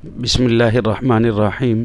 बिस्मिल्लाहिर्रहमानिर्रहीम।